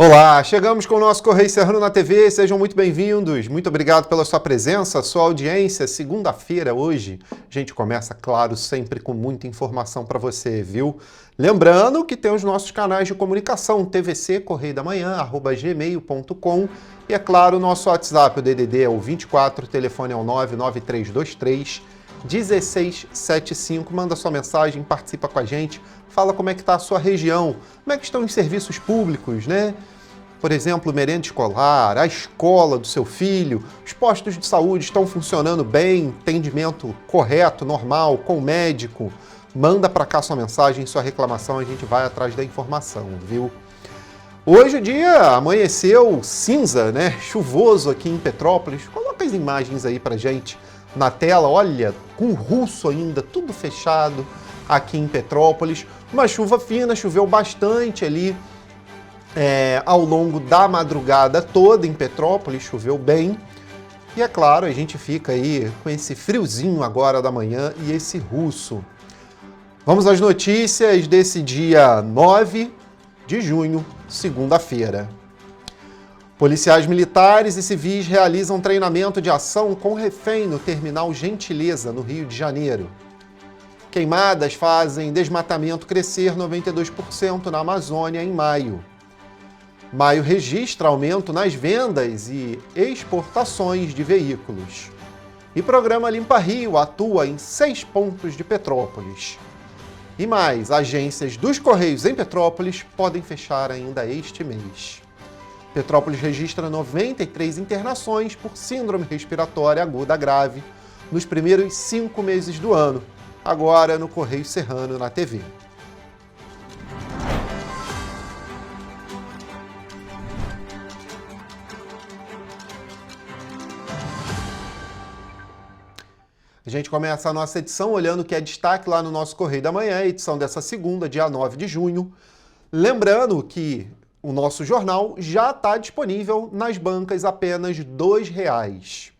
Olá, chegamos com o nosso Correio Serrano na TV, sejam muito bem-vindos, muito obrigado pela sua presença, sua audiência. Segunda-feira hoje, a gente começa, claro, sempre com muita informação para você, viu? Lembrando que tem os nossos canais de comunicação, TVC, Correio da Manhã, @gmail.com e, é claro, o nosso WhatsApp, o DDD é o 24, o telefone é o 99323 1675, manda sua mensagem, participa com a gente, fala como é que está a sua região, como é que estão os serviços públicos, né? Por exemplo, merenda escolar, a escola do seu filho, os postos de saúde estão funcionando bem, atendimento correto, normal, com o médico. Manda para cá sua mensagem, sua reclamação, a gente vai atrás da informação, viu? Hoje o dia amanheceu cinza, né? Chuvoso aqui em Petrópolis. Coloca as imagens aí pra gente na tela, olha, com russo ainda, tudo fechado aqui em Petrópolis. Uma chuva fina, choveu bastante ali ao longo da madrugada toda em Petrópolis, choveu bem. E é claro, a gente fica aí com esse friozinho agora da manhã e esse russo. Vamos às notícias desse dia 9 de junho, segunda-feira. Policiais militares e civis realizam treinamento de ação com refém no terminal Gentileza, no Rio de Janeiro. Queimadas fazem desmatamento crescer 92% na Amazônia em maio. Maio registra aumento nas vendas e exportações de veículos. E programa Limpa Rio atua em 6 pontos de Petrópolis. E mais, agências dos Correios em Petrópolis podem fechar ainda este mês. Petrópolis registra 93 internações por síndrome respiratória aguda grave nos primeiros 5 meses do ano, agora no Correio Serrano na TV. A gente começa a nossa edição olhando o que é destaque lá no nosso Correio da Manhã, edição dessa segunda, dia 9 de junho. Lembrando que o nosso jornal já está disponível nas bancas apenas R$ 2.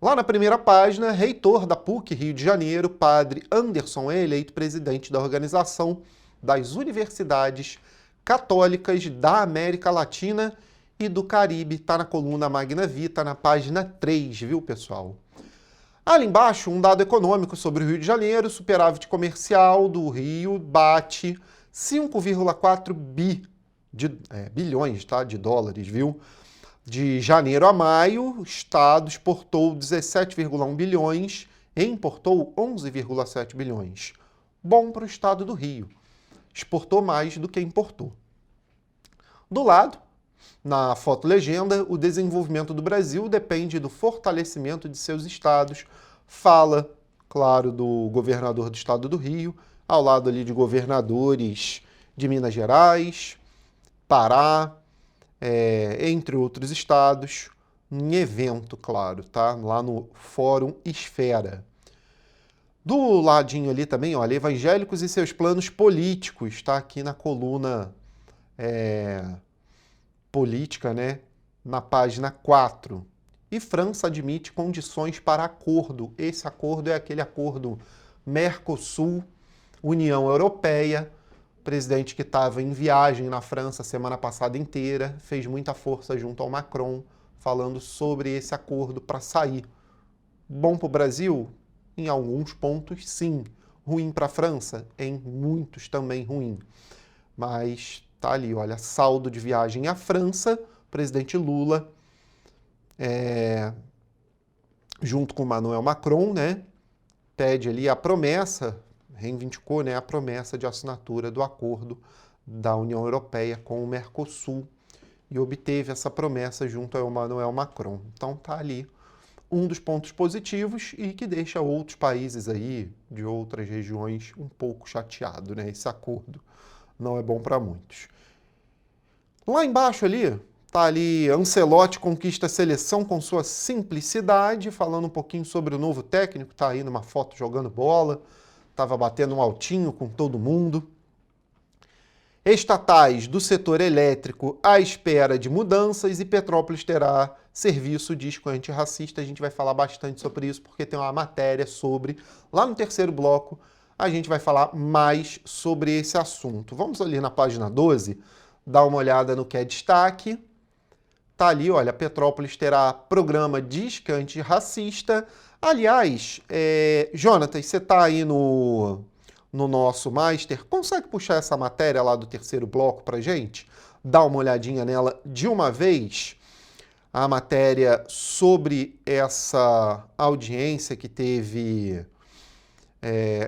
Lá na primeira página, reitor da PUC Rio de Janeiro, padre Anderson, é eleito presidente da Organização das Universidades Católicas da América Latina e do Caribe. Está na coluna Magna Vita, na página 3, viu, pessoal? Ali embaixo, um dado econômico sobre o Rio de Janeiro, superávit comercial do Rio bate 5,4 bilhões de dólares, viu? De janeiro a maio, o Estado exportou 17,1 bilhões e importou 11,7 bilhões. Bom para o Estado do Rio. Exportou mais do que importou. Do lado, na foto legenda, o desenvolvimento do Brasil depende do fortalecimento de seus estados. Fala, claro, do governador do Estado do Rio, ao lado ali de governadores de Minas Gerais, Pará, entre outros estados, em evento, claro, tá? Lá no Fórum Esfera. Do ladinho ali também, olha, evangélicos e seus planos políticos, tá? Aqui na coluna política, né? Na página 4. E França admite condições para acordo. Esse acordo é aquele acordo Mercosul, União Europeia. O presidente que estava em viagem na França semana passada inteira, fez muita força junto ao Macron, falando sobre esse acordo para sair. Bom para o Brasil? Em alguns pontos, sim. Ruim para a França? Em muitos também ruim. Mas tá ali, olha, saldo de viagem à França, o presidente Lula, junto com Emmanuel Macron, né, pede ali a promessa, reivindicou, né, a promessa de assinatura do acordo da União Europeia com o Mercosul e obteve essa promessa junto ao Emmanuel Macron. Então tá ali um dos pontos positivos e que deixa outros países aí de outras regiões um pouco chateado, né? Esse acordo não é bom para muitos. Lá embaixo ali, tá ali, Ancelotti conquista a seleção com sua simplicidade, falando um pouquinho sobre o novo técnico, tá aí numa foto jogando bola, estava batendo um altinho com todo mundo. Estatais do setor elétrico à espera de mudanças e Petrópolis terá serviço disco antirracista. A gente vai falar bastante sobre isso porque tem uma matéria sobre, lá no terceiro bloco, a gente vai falar mais sobre esse assunto. Vamos ali na página 12, dá uma olhada no que é destaque. Tá ali, olha, Petrópolis terá programa Disque Antirracista. Aliás, Jonatas, você tá aí no nosso Master, consegue puxar essa matéria lá do terceiro bloco pra gente? Dá uma olhadinha nela de uma vez. A matéria sobre essa audiência que teve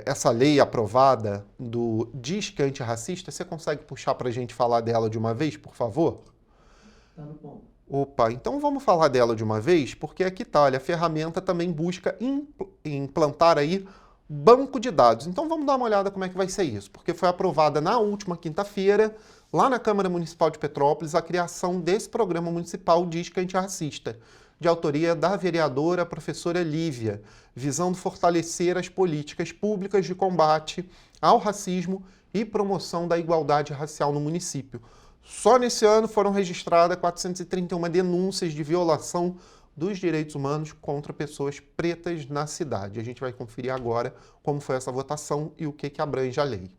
essa lei aprovada do Disque Antirracista, você consegue puxar pra gente falar dela de uma vez, por favor? Tá no ponto. Opa, então vamos falar dela de uma vez, porque aqui tá, olha, a ferramenta também busca implantar aí banco de dados. Então vamos dar uma olhada como é que vai ser isso, porque foi aprovada na última quinta-feira, lá na Câmara Municipal de Petrópolis, a criação desse programa municipal Disque Antirracista, de autoria da vereadora professora Lívia, visando fortalecer as políticas públicas de combate ao racismo e promoção da igualdade racial no município. Só nesse ano foram registradas 431 denúncias de violação dos direitos humanos contra pessoas pretas na cidade. A gente vai conferir agora como foi essa votação e o que abrange a lei.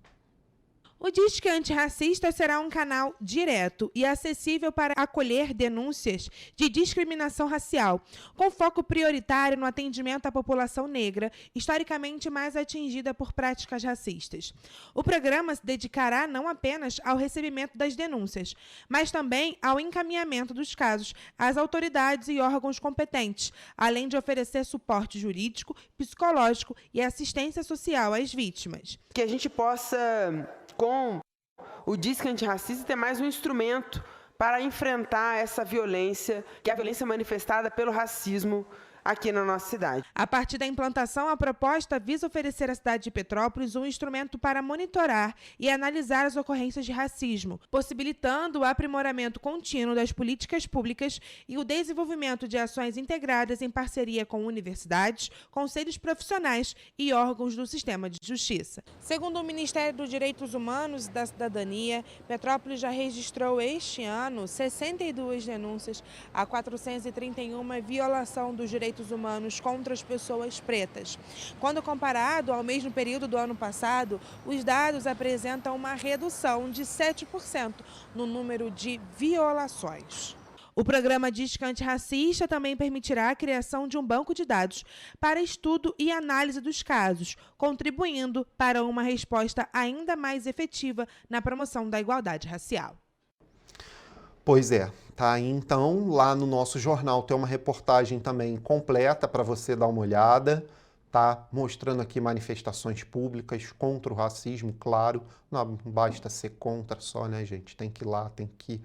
O Disque Antirracista será um canal direto e acessível para acolher denúncias de discriminação racial, com foco prioritário no atendimento à população negra, historicamente mais atingida por práticas racistas. O programa se dedicará não apenas ao recebimento das denúncias, mas também ao encaminhamento dos casos às autoridades e órgãos competentes, além de oferecer suporte jurídico, psicológico e assistência social às vítimas. Que a gente possa, com o Disque Antirracista, ter mais um instrumento para enfrentar essa violência, que é a violência manifestada pelo racismo aqui na nossa cidade. A partir da implantação, a proposta visa oferecer à cidade de Petrópolis um instrumento para monitorar e analisar as ocorrências de racismo, possibilitando o aprimoramento contínuo das políticas públicas e o desenvolvimento de ações integradas em parceria com universidades, conselhos profissionais e órgãos do sistema de justiça. Segundo o Ministério dos Direitos Humanos e da Cidadania, Petrópolis já registrou este ano 62 denúncias a 431 violação dos direitos humanos contra as pessoas pretas. Quando comparado ao mesmo período do ano passado, os dados apresentam uma redução de 7% no número de violações. O programa Disque Antirracista também permitirá a criação de um banco de dados para estudo e análise dos casos, contribuindo para uma resposta ainda mais efetiva na promoção da igualdade racial. Pois é, tá aí então, lá no nosso jornal tem uma reportagem também completa para você dar uma olhada, tá? Mostrando aqui manifestações públicas contra o racismo, claro, não basta ser contra só, né, gente? Tem que ir lá, tem que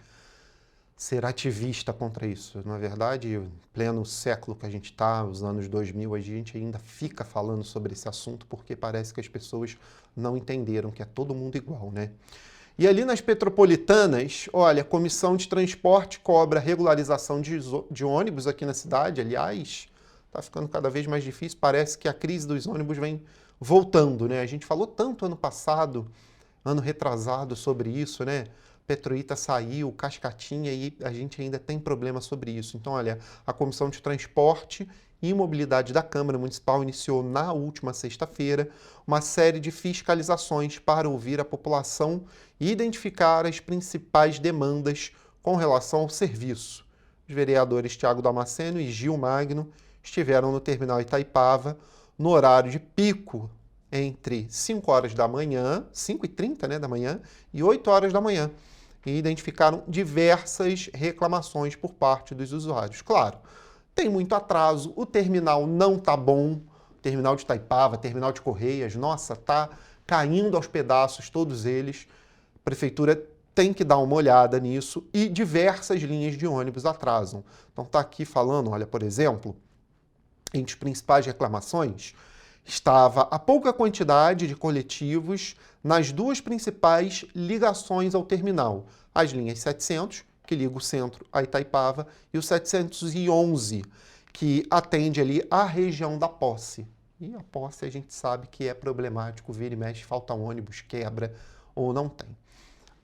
ser ativista contra isso. Na verdade, em pleno século que a gente está, os anos 2000, a gente ainda fica falando sobre esse assunto porque parece que as pessoas não entenderam que é todo mundo igual, né? E ali nas Petropolitanas, olha, a Comissão de Transporte cobra regularização de ônibus aqui na cidade. Aliás, está ficando cada vez mais difícil. Parece que a crise dos ônibus vem voltando, né? A gente falou tanto ano passado, ano retrasado sobre isso, né? Petroita saiu, Cascatinha, e a gente ainda tem problema sobre isso. Então, olha, a Comissão de Transporte e Mobilidade da Câmara Municipal iniciou na última sexta-feira uma série de fiscalizações para ouvir a população e identificar as principais demandas com relação ao serviço. Os vereadores Tiago Damasceno e Gil Magno estiveram no terminal Itaipava no horário de pico entre 5 horas da manhã, 5h30, né, da manhã, e 8 horas da manhã, e identificaram diversas reclamações por parte dos usuários. Claro, tem muito atraso, o terminal não tá bom, terminal de Itaipava, terminal de Correias, nossa, tá caindo aos pedaços todos eles. A prefeitura tem que dar uma olhada nisso e diversas linhas de ônibus atrasam. Então tá aqui falando, olha, por exemplo, entre as principais reclamações, estava a pouca quantidade de coletivos nas duas principais ligações ao terminal, as linhas 700, que liga o centro a Itaipava, e o 711, que atende ali a região da Posse. E a Posse a gente sabe que é problemático, vira e mexe, falta um ônibus, quebra ou não tem.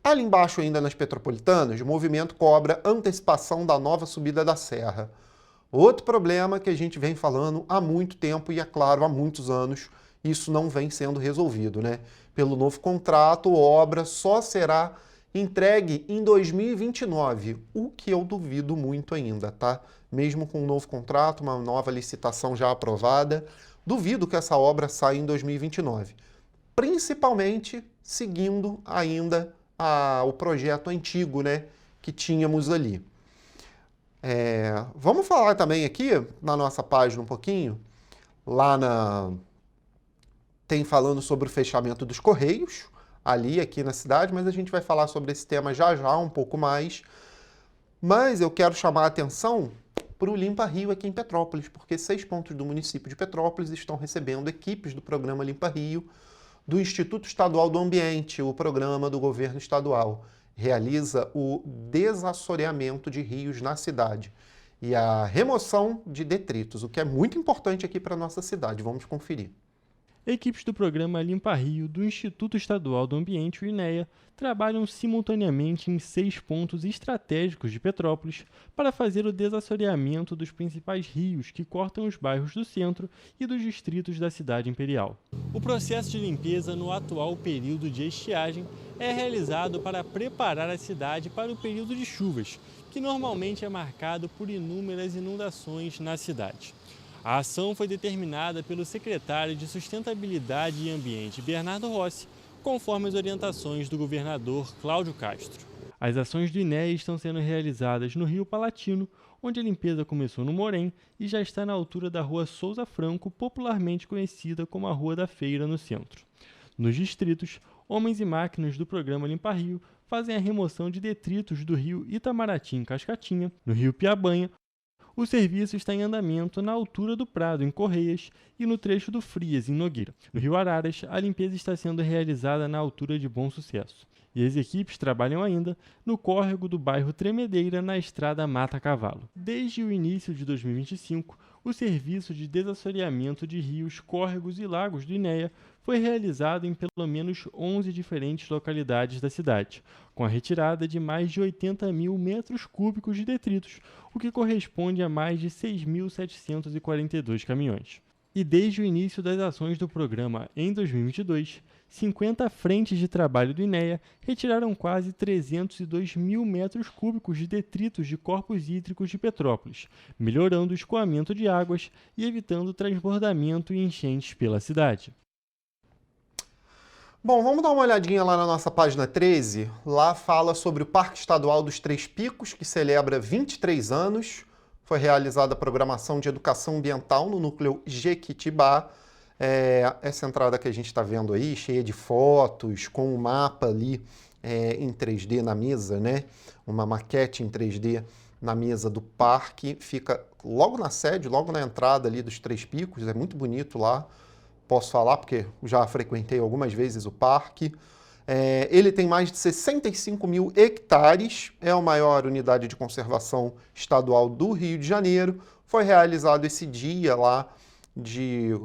Ali embaixo ainda nas Petropolitanas, o movimento cobra antecipação da nova subida da Serra. Outro problema que a gente vem falando há muito tempo e, é claro, há muitos anos, isso não vem sendo resolvido, né? Pelo novo contrato, a obra só será entregue em 2029, o que eu duvido muito ainda, tá? Mesmo com um novo contrato, uma nova licitação já aprovada, duvido que essa obra saia em 2029. Principalmente seguindo ainda o projeto antigo, né, que tínhamos ali. Vamos falar também aqui na nossa página um pouquinho, tem falando sobre o fechamento dos Correios, aqui na cidade, mas a gente vai falar sobre esse tema já um pouco mais. Mas eu quero chamar a atenção para o Limpa Rio aqui em Petrópolis, porque 6 pontos do município de Petrópolis estão recebendo equipes do programa Limpa Rio, do Instituto Estadual do Ambiente, o programa do governo estadual. Realiza o desassoreamento de rios na cidade e a remoção de detritos, o que é muito importante aqui para a nossa cidade. Vamos conferir. Equipes do programa Limpa Rio do Instituto Estadual do Ambiente, o INEA, trabalham simultaneamente em 6 pontos estratégicos de Petrópolis para fazer o desassoreamento dos principais rios que cortam os bairros do centro e dos distritos da cidade imperial. O processo de limpeza no atual período de estiagem é realizado para preparar a cidade para o período de chuvas, que normalmente é marcado por inúmeras inundações na cidade. A ação foi determinada pelo secretário de Sustentabilidade e Ambiente, Bernardo Rossi, conforme as orientações do governador Cláudio Castro. As ações do INEA estão sendo realizadas no Rio Palatino, onde a limpeza começou no Morém e já está na altura da Rua Souza Franco, popularmente conhecida como a Rua da Feira, no centro. Nos distritos, homens e máquinas do programa Limpa Rio fazem a remoção de detritos do rio Itamaraty, em Cascatinha, no rio Piabanha. O serviço está em andamento na altura do Prado, em Correias, e no trecho do Frias, em Nogueira. No Rio Araras, a limpeza está sendo realizada na altura de Bom Sucesso. E as equipes trabalham ainda no córrego do bairro Tremedeira, na estrada Mata Cavalo. Desde o início de 2025, o serviço de desassoreamento de rios, córregos e lagos do INEA foi realizado em pelo menos 11 diferentes localidades da cidade, com a retirada de mais de 80 mil metros cúbicos de detritos, o que corresponde a mais de 6.742 caminhões. E desde o início das ações do programa em 2022, 50 frentes de trabalho do INEA retiraram quase 302 mil metros cúbicos de detritos de corpos hídricos de Petrópolis, melhorando o escoamento de águas e evitando transbordamento e enchentes pela cidade. Bom, vamos dar uma olhadinha lá na nossa página 13. Lá fala sobre o Parque Estadual dos Três Picos, que celebra 23 anos. Foi realizada a programação de educação ambiental no núcleo Jequitibá. Essa entrada que a gente está vendo aí, cheia de fotos, com um mapa ali em 3D na mesa, né? Uma maquete em 3D na mesa do parque. Fica logo na sede, logo na entrada ali dos Três Picos. É muito bonito lá. Posso falar porque já frequentei algumas vezes o parque. Ele tem mais de 65 mil hectares, é a maior unidade de conservação estadual do Rio de Janeiro. Foi realizado esse dia lá de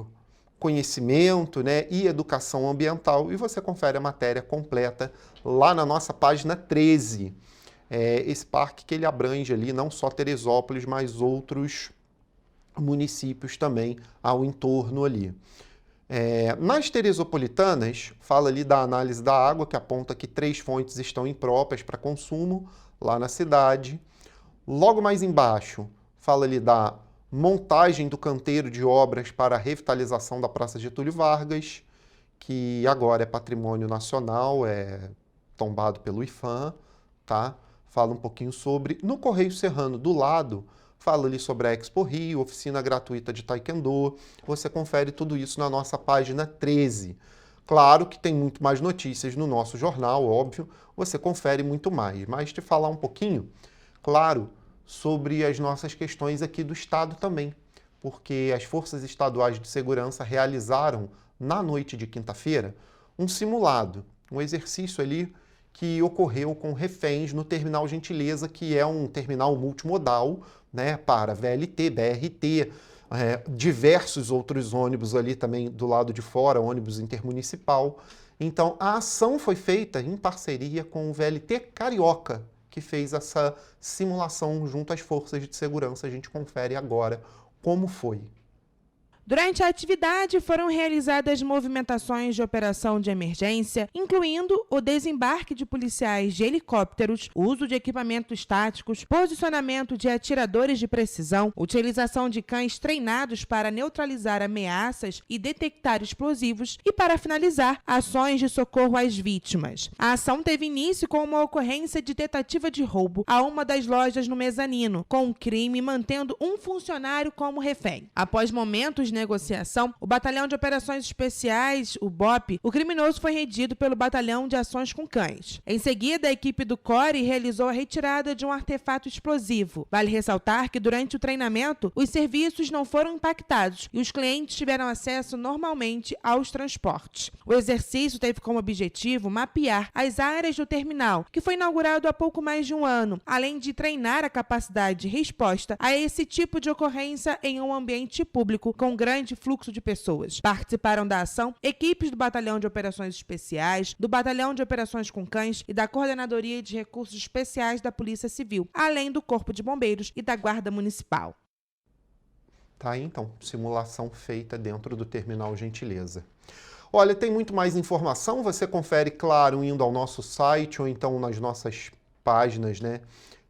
conhecimento, né, e educação ambiental, e você confere a matéria completa lá na nossa página 13. Esse parque que ele abrange ali não só Teresópolis, mas outros municípios também ao entorno ali. Nas teresopolitanas, fala ali da análise da água, que aponta que 3 fontes estão impróprias para consumo lá na cidade. Logo mais embaixo, fala ali da montagem do canteiro de obras para a revitalização da Praça Getúlio Vargas, que agora é patrimônio nacional, é tombado pelo IPHAN, tá? Fala um pouquinho sobre. No Correio Serrano, do lado, fala ali sobre a Expo Rio, oficina gratuita de Taekwondo. Você confere tudo isso na nossa página 13. Claro que tem muito mais notícias no nosso jornal, óbvio, você confere muito mais. Mas te falar um pouquinho, claro, sobre as nossas questões aqui do Estado também, porque as forças estaduais de segurança realizaram, na noite de quinta-feira, um simulado, um exercício ali que ocorreu com reféns no Terminal Gentileza, que é um terminal multimodal, né, para VLT, BRT, diversos outros ônibus ali também do lado de fora, ônibus intermunicipal. Então, a ação foi feita em parceria com o VLT Carioca, que fez essa simulação junto às forças de segurança. A gente confere agora como foi. Durante a atividade, foram realizadas movimentações de operação de emergência, incluindo o desembarque de policiais de helicópteros, uso de equipamentos táticos, posicionamento de atiradores de precisão, utilização de cães treinados para neutralizar ameaças e detectar explosivos e, para finalizar, ações de socorro às vítimas. A ação teve início com uma ocorrência de tentativa de roubo a uma das lojas no mezanino, com o crime mantendo um funcionário como refém. Após momentos de negociação, o Batalhão de Operações Especiais, o BOP, o criminoso foi rendido pelo Batalhão de Ações com Cães. Em seguida, a equipe do CORE realizou a retirada de um artefato explosivo. Vale ressaltar que durante o treinamento, os serviços não foram impactados e os clientes tiveram acesso normalmente aos transportes. O exercício teve como objetivo mapear as áreas do terminal, que foi inaugurado há pouco mais de um ano, além de treinar a capacidade de resposta a esse tipo de ocorrência em um ambiente público com grande fluxo de pessoas. Participaram da ação equipes do Batalhão de Operações Especiais, do Batalhão de Operações com Cães e da Coordenadoria de Recursos Especiais da Polícia Civil, além do Corpo de Bombeiros e da Guarda Municipal. Tá aí, então, simulação feita dentro do Terminal Gentileza. Olha, tem muito mais informação, você confere, claro, indo ao nosso site ou então nas nossas páginas, né?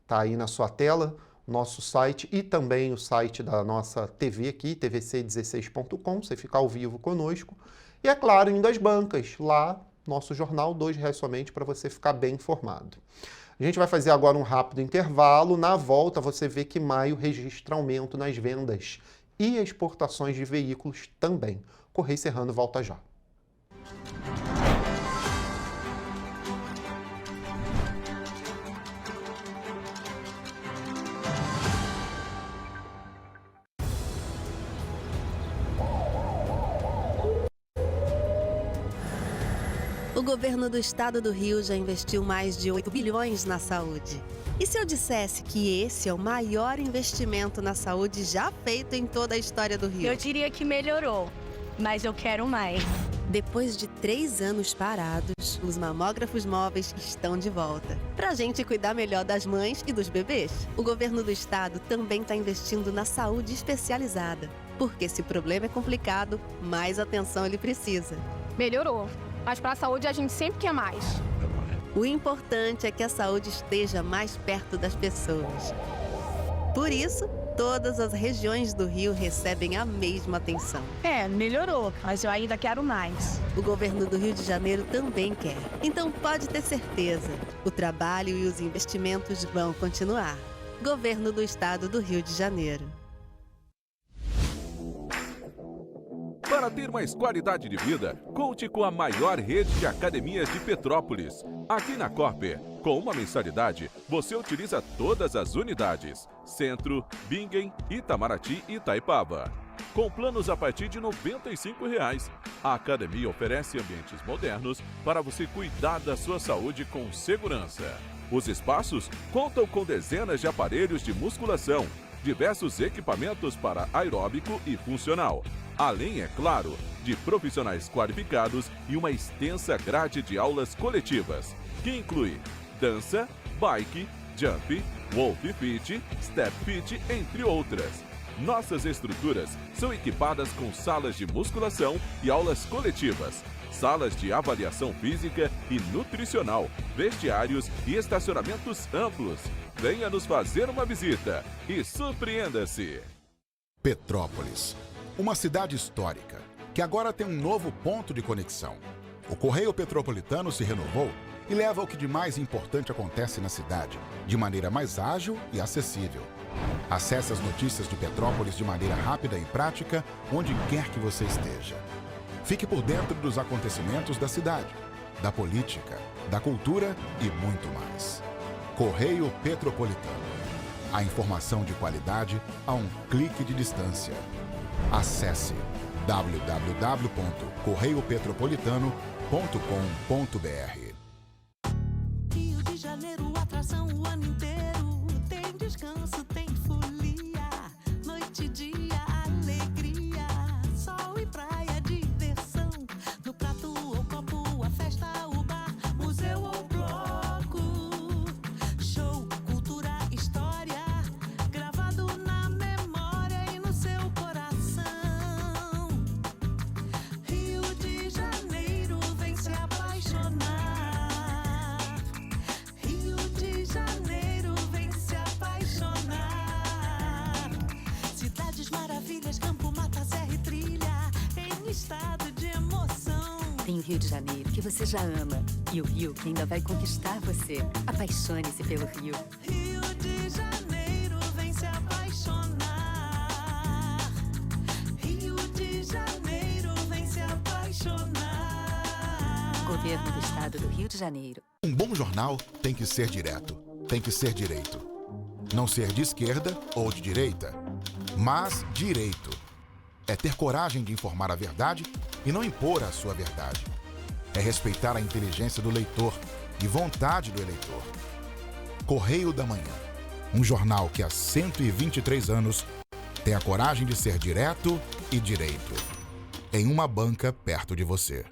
Tá aí na sua tela, nosso site e também o site da nossa TV aqui, tvc16.com, você fica ao vivo conosco. E, é claro, indo às bancas, lá, nosso jornal, R$2 somente, para você ficar bem informado. A gente vai fazer agora um rápido intervalo. Na volta, você vê que maio registra aumento nas vendas e exportações de veículos também. Correio Serrano volta já. O governo do estado do Rio já investiu mais de 8 bilhões na saúde. E se eu dissesse que esse é o maior investimento na saúde já feito em toda a história do Rio? Eu diria que melhorou, mas eu quero mais. Depois de 3 anos parados, os mamógrafos móveis estão de volta. Pra gente cuidar melhor das mães e dos bebês. O governo do estado também está investindo na saúde especializada. Porque se o problema é complicado, mais atenção ele precisa. Melhorou, mas para a saúde a gente sempre quer mais. O importante é que a saúde esteja mais perto das pessoas. Por isso, todas as regiões do Rio recebem a mesma atenção. Melhorou, mas eu ainda quero mais. O governo do Rio de Janeiro também quer. Então pode ter certeza, o trabalho e os investimentos vão continuar. Governo do Estado do Rio de Janeiro. Para ter mais qualidade de vida, conte com a maior rede de academias de Petrópolis. Aqui na Corper, com uma mensalidade, você utiliza todas as unidades: Centro, Bingen, Itamaraty e Itaipava. Com planos a partir de R$ 95,00. A academia oferece ambientes modernos para você cuidar da sua saúde com segurança. Os espaços contam com dezenas de aparelhos de musculação, diversos equipamentos para aeróbico e funcional. Além, é claro, de profissionais qualificados e uma extensa grade de aulas coletivas, que inclui dança, bike, jump, wolf fit, step fit, entre outras. Nossas estruturas são equipadas com salas de musculação e aulas coletivas, salas de avaliação física e nutricional, vestiários e estacionamentos amplos. Venha nos fazer uma visita e surpreenda-se! Petrópolis, uma cidade histórica, que agora tem um novo ponto de conexão. O Correio Petropolitano se renovou e leva o que de mais importante acontece na cidade, de maneira mais ágil e acessível. Acesse as notícias de Petrópolis de maneira rápida e prática, onde quer que você esteja. Fique por dentro dos acontecimentos da cidade, da política, da cultura e muito mais. Correio Petropolitano. A informação de qualidade a um clique de distância. Acesse www.correiopetropolitano.com.br. Rio de Janeiro, atração o ano inteiro. Tem descanso, tem folia, noite e dia, alegria, sol e praia, diversão. No prato ou copo, a festa, o bar, museu ou bloco. Show, cultura, história, gravado na memória e no seu coração. Tem o Rio de Janeiro, que você já ama, e o Rio que ainda vai conquistar você. Apaixone-se pelo Rio. Rio de Janeiro, vem se apaixonar. Rio de Janeiro, vem se apaixonar. Governo do Estado do Rio de Janeiro. Um bom jornal tem que ser direto, tem que ser direito. Não ser de esquerda ou de direita, mas direito. É ter coragem de informar a verdade e não impor a sua verdade. É respeitar a inteligência do leitor e vontade do eleitor. Correio da Manhã, um jornal que há 123 anos tem a coragem de ser direto e direito. Em uma banca perto de você.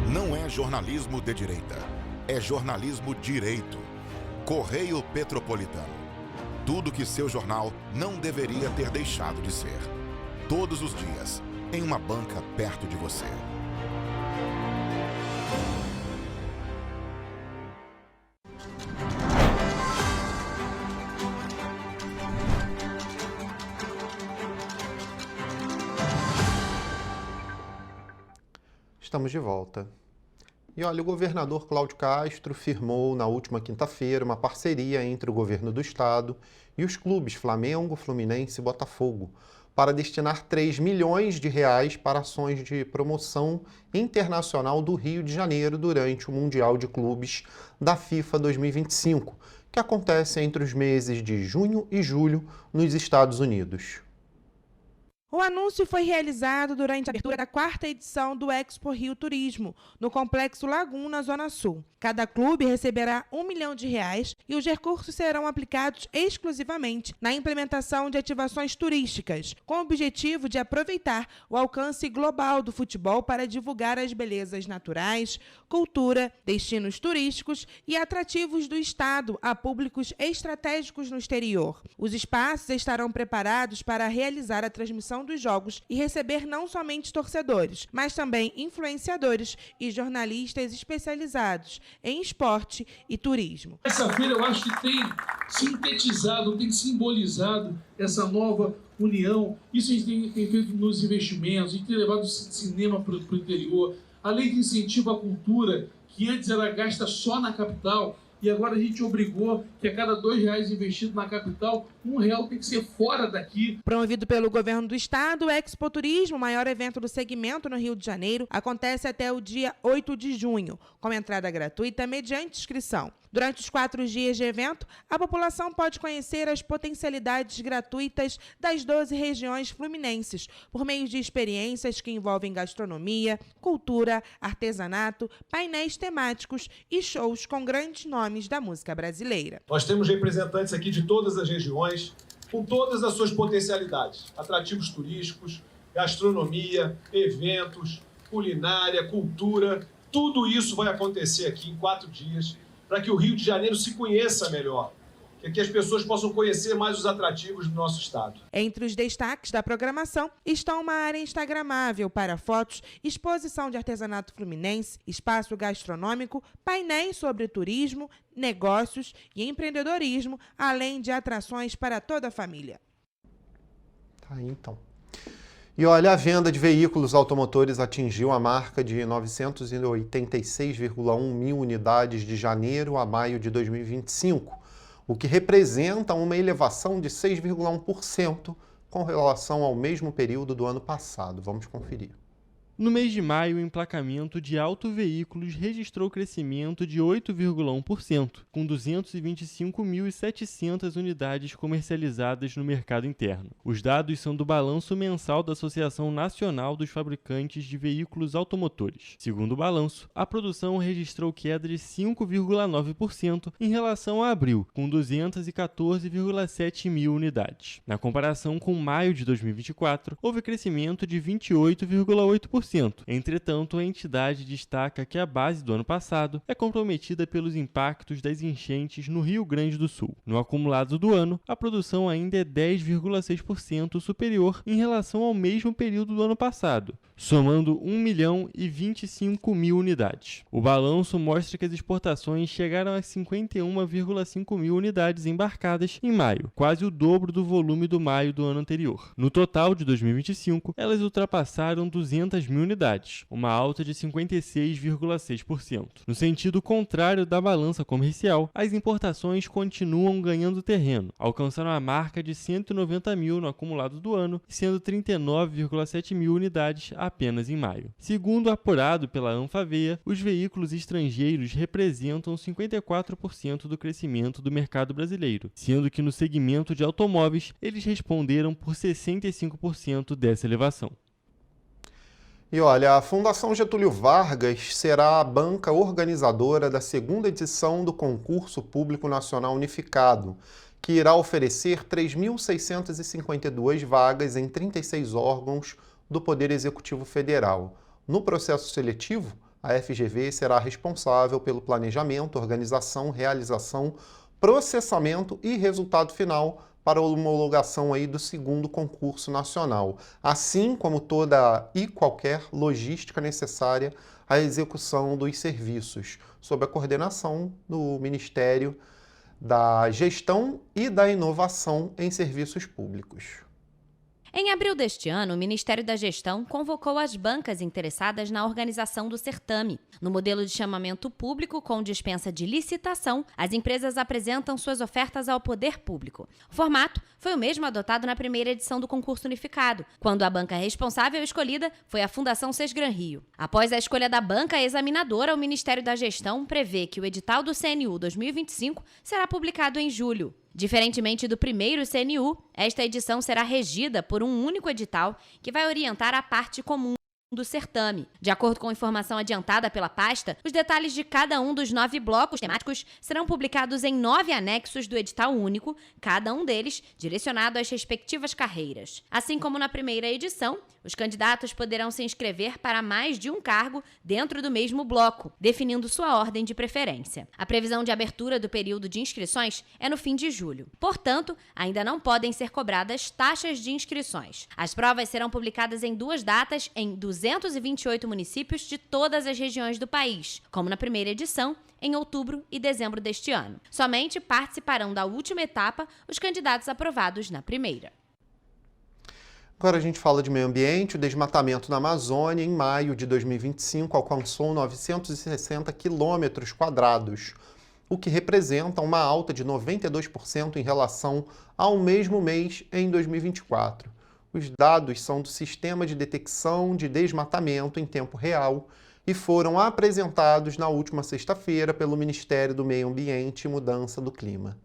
Não é jornalismo de direita, é jornalismo direito. Correio Petropolitano. Tudo que seu jornal não deveria ter deixado de ser. Todos os dias, em uma banca perto de você. Estamos de volta. E olha, o governador Cláudio Castro firmou na última quinta-feira uma parceria entre o governo do estado e os clubes Flamengo, Fluminense e Botafogo para destinar 3 milhões de reais para ações de promoção internacional do Rio de Janeiro durante o Mundial de Clubes da FIFA 2025, que acontece entre os meses de junho e julho nos Estados Unidos. O anúncio foi realizado durante a abertura da 4ª edição do Expo Rio Turismo, no Complexo Lagoon, na Zona Sul. Cada clube receberá R$1 milhão e os recursos serão aplicados exclusivamente na implementação de ativações turísticas, com o objetivo de aproveitar o alcance global do futebol para divulgar as belezas naturais, cultura, destinos turísticos e atrativos do estado a públicos estratégicos no exterior. Os espaços estarão preparados para realizar a transmissão dos jogos e receber não somente torcedores, mas também influenciadores e jornalistas especializados em esporte e turismo. Essa feira eu acho que tem sintetizado, tem simbolizado essa nova união. Isso a gente tem feito nos investimentos, a gente tem levado o cinema para o interior, a lei de incentivo à cultura, que antes era gasta só na capital, e agora a gente obrigou que a cada R$2 investido na capital, R$1 tem que ser fora daqui. Promovido pelo governo do estado, o Expo Turismo, o maior evento do segmento no Rio de Janeiro, acontece até o dia 8 de junho, com entrada gratuita mediante inscrição. Durante os 4 dias de evento, a população pode conhecer as potencialidades gratuitas das 12 regiões fluminenses, por meio de experiências que envolvem gastronomia, cultura, artesanato, painéis temáticos e shows com grandes nomes da música brasileira. Nós temos representantes aqui de todas as regiões, com todas as suas potencialidades, atrativos turísticos, gastronomia, eventos, culinária, cultura, tudo isso vai acontecer aqui em 4 dias, para que o Rio de Janeiro se conheça melhor, que as pessoas possam conhecer mais os atrativos do nosso estado. Entre os destaques da programação estão uma área instagramável para fotos, exposição de artesanato fluminense, espaço gastronômico, painéis sobre turismo, negócios e empreendedorismo, além de atrações para toda a família. Tá aí, então. E olha, a venda de veículos automotores atingiu a marca de 986,1 mil unidades de janeiro a maio de 2025, o que representa uma elevação de 6,1% com relação ao mesmo período do ano passado. Vamos conferir. No mês de maio, o emplacamento de autoveículos registrou crescimento de 8,1%, com 225.700 unidades comercializadas no mercado interno. Os dados são do balanço mensal da Associação Nacional dos Fabricantes de Veículos Automotores. Segundo o balanço, a produção registrou queda de 5,9% em relação a abril, com 214,7 mil unidades. Na comparação com maio de 2024, houve crescimento de 28,8%. 2%. Entretanto, a entidade destaca que a base do ano passado é comprometida pelos impactos das enchentes no Rio Grande do Sul. No acumulado do ano, a produção ainda é 10,6% superior em relação ao mesmo período do ano passado, somando 1.025.000 unidades. O balanço mostra que as exportações chegaram a 51,5 mil unidades embarcadas em maio, quase o dobro do volume do maio do ano anterior. No total de 2025, elas ultrapassaram 200 mil unidades, uma alta de 56,6%. No sentido contrário da balança comercial, as importações continuam ganhando terreno, alcançando a marca de 190 mil no acumulado do ano, sendo 39,7 mil unidades apenas em maio. Segundo apurado pela Anfavea, os veículos estrangeiros representam 54% do crescimento do mercado brasileiro, sendo que no segmento de automóveis eles responderam por 65% dessa elevação. E olha, a Fundação Getúlio Vargas será a banca organizadora da segunda edição do Concurso Público Nacional Unificado, que irá oferecer 3.652 vagas em 36 órgãos do Poder Executivo Federal. No processo seletivo, a FGV será responsável pelo planejamento, organização, realização, processamento e resultado final para a homologação aí do segundo concurso nacional, assim como toda e qualquer logística necessária à execução dos serviços, sob a coordenação do Ministério da Gestão e da Inovação em Serviços Públicos. Em abril deste ano, o Ministério da Gestão convocou as bancas interessadas na organização do certame. No modelo de chamamento público com dispensa de licitação, as empresas apresentam suas ofertas ao poder público. O formato foi o mesmo adotado na primeira edição do concurso unificado, quando a banca responsável escolhida foi a Fundação Sesgran Rio. Após a escolha da banca examinadora, o Ministério da Gestão prevê que o edital do CNU 2025 será publicado em julho. Diferentemente do primeiro CNU, esta edição será regida por um único edital que vai orientar a parte comum do certame. De acordo com informação adiantada pela pasta, os detalhes de cada um dos 9 blocos temáticos serão publicados em 9 anexos do edital único, cada um deles direcionado às respectivas carreiras. Assim como na primeira edição, os candidatos poderão se inscrever para mais de um cargo dentro do mesmo bloco, definindo sua ordem de preferência. A previsão de abertura do período de inscrições é no fim de julho. Portanto, ainda não podem ser cobradas taxas de inscrições. As provas serão publicadas em 2 datas em 228 municípios de todas as regiões do país, como na primeira edição, em outubro e dezembro deste ano. Somente participarão da última etapa os candidatos aprovados na primeira. Agora a gente fala de meio ambiente. O desmatamento na Amazônia, em maio de 2025, alcançou 960 quilômetros quadrados, o que representa uma alta de 92% em relação ao mesmo mês em 2024. Os dados são do Sistema de Detecção de Desmatamento em Tempo Real e foram apresentados na última sexta-feira pelo Ministério do Meio Ambiente e Mudança do Clima.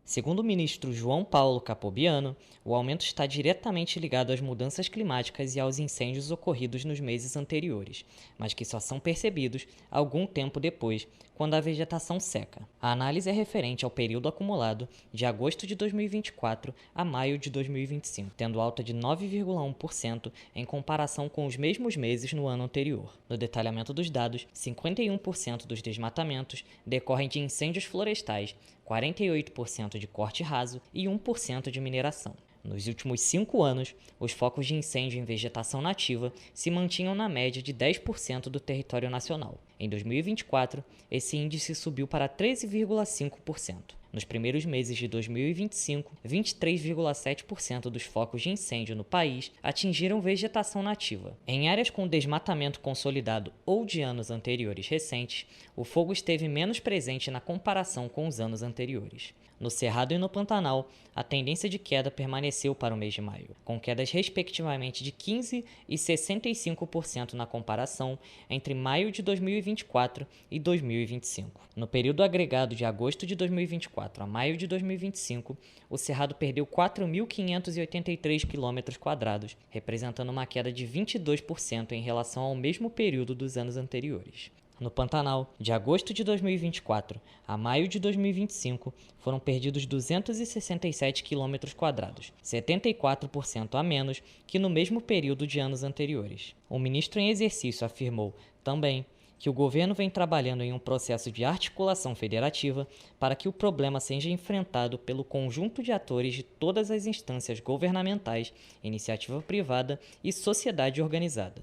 Segundo o ministro João Paulo Capobianno, o aumento está diretamente ligado às mudanças climáticas e aos incêndios ocorridos nos meses anteriores, mas que só são percebidos algum tempo depois, quando a vegetação seca. A análise é referente ao período acumulado de agosto de 2024 a maio de 2025, tendo alta de 9,1% em comparação com os mesmos meses no ano anterior. No detalhamento dos dados, 51% dos desmatamentos decorrem de incêndios florestais, 48% de corte raso e 1% de mineração. Nos últimos 5 anos, os focos de incêndio em vegetação nativa se mantinham na média de 10% do território nacional. Em 2024, esse índice subiu para 13,5%. Nos primeiros meses de 2025, 23,7% dos focos de incêndio no país atingiram vegetação nativa. Em áreas com desmatamento consolidado ou de anos anteriores recentes, o fogo esteve menos presente na comparação com os anos anteriores. No Cerrado e no Pantanal, a tendência de queda permaneceu para o mês de maio, com quedas respectivamente de 15% e 65% na comparação entre maio de 2024 e 2025. No período agregado de agosto de 2024 a maio de 2025, o Cerrado perdeu 4.583 km², representando uma queda de 22% em relação ao mesmo período dos anos anteriores. No Pantanal, de agosto de 2024 a maio de 2025, foram perdidos 267 km², 74% a menos que no mesmo período de anos anteriores. O ministro em exercício afirmou também que o governo vem trabalhando em um processo de articulação federativa para que o problema seja enfrentado pelo conjunto de atores de todas as instâncias governamentais, iniciativa privada e sociedade organizada.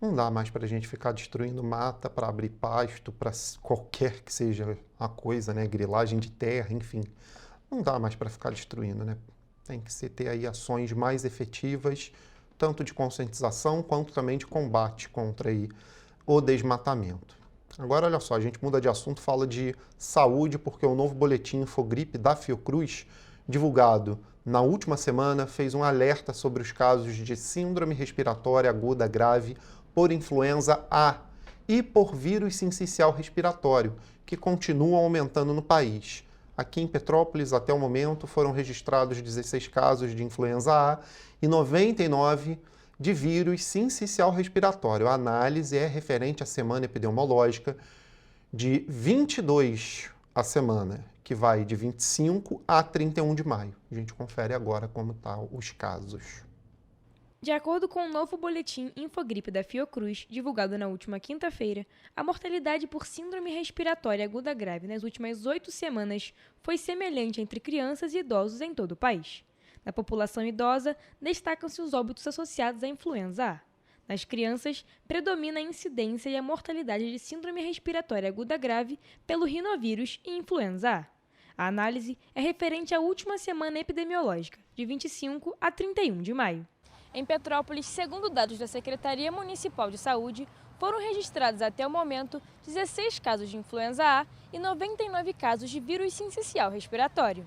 Não dá mais para a gente ficar destruindo mata para abrir pasto, para qualquer que seja a coisa, né? Grilagem de terra, enfim. Não dá mais para ficar destruindo, né? Tem que ter aí ações mais efetivas, tanto de conscientização quanto também de combate contra aí o desmatamento. Agora, olha só, a gente muda de assunto, fala de saúde, porque o novo boletim Infogripe da Fiocruz, divulgado na última semana, fez um alerta sobre os casos de síndrome respiratória aguda grave por influenza A e por vírus sincicial respiratório, que continuam aumentando no país. Aqui em Petrópolis, até o momento, foram registrados 16 casos de influenza A e 99 de vírus sincicial respiratório. A análise é referente à semana epidemiológica de 22 a semana, que vai de 25 a 31 de maio. A gente confere agora como estão os casos. De acordo com o novo boletim Infogripe da Fiocruz, divulgado na última quinta-feira, a mortalidade por síndrome respiratória aguda grave nas últimas 8 semanas foi semelhante entre crianças e idosos em todo o país. Na população idosa, destacam-se os óbitos associados à influenza A. Nas crianças, predomina a incidência e a mortalidade de síndrome respiratória aguda grave pelo rinovírus e influenza A. A análise é referente à última semana epidemiológica, de 25 a 31 de maio. Em Petrópolis, segundo dados da Secretaria Municipal de Saúde, foram registrados até o momento 16 casos de influenza A e 99 casos de vírus sincicial respiratório.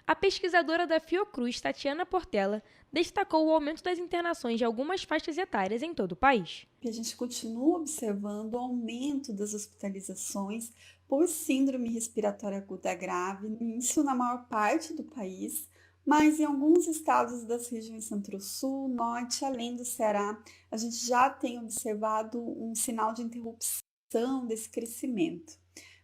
A pesquisadora da Fiocruz, Tatiana Portela, destacou o aumento das internações de algumas faixas etárias em todo o país. A gente continua observando o aumento das hospitalizações por síndrome respiratória aguda grave, isso na maior parte do país, mas em alguns estados das regiões Centro-Sul, Norte, além do Ceará, a gente já tem observado um sinal de interrupção desse crescimento.